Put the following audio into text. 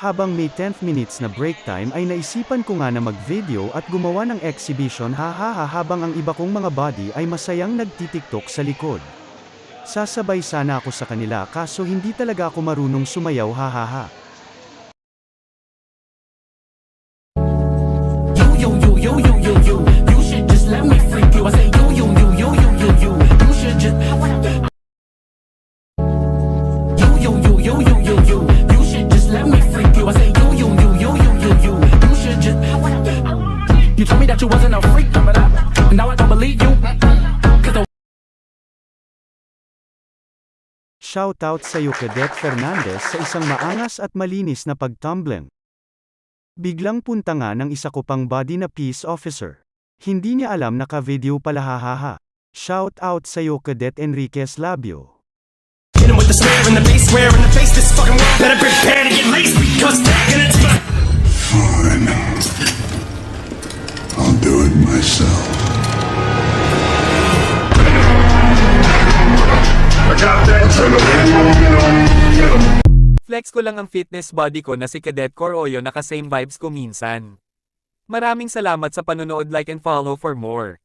Habang may 10th minutes na break time ay naisipan ko nga na mag-video at gumawa ng exhibition hahaha habang ang iba kong mga body ay masayang nagtitiktok sa likod. Sasabay sana ako sa kanila kaso hindi talaga ako marunong sumayaw hahaha. Yo, you should just let me freak you. I say yo, you should just. You should just let me freak you. I say yo, you should just. You told me that you wasn't a freak, but now I don't believe you. Shoutout sa iyo Cadet Fernandez sa isang maangas at malinis na pagtumbling. Biglang punta nga ng isa ko pang body na peace officer. Hindi niya alam na ka-video pala hahaha. Shoutout sa iyo Cadet Enriquez Labio. Hit him with the snare and the bass, square in the face. This fucking world better prepare to get laced because they're gonna take. Fine. I'll do it myself. I got that adrenaline. Flex ko lang ang fitness body ko na si Cadet Coroyo, naka-same vibes ko minsan. Maraming salamat sa panonood, like and follow for more.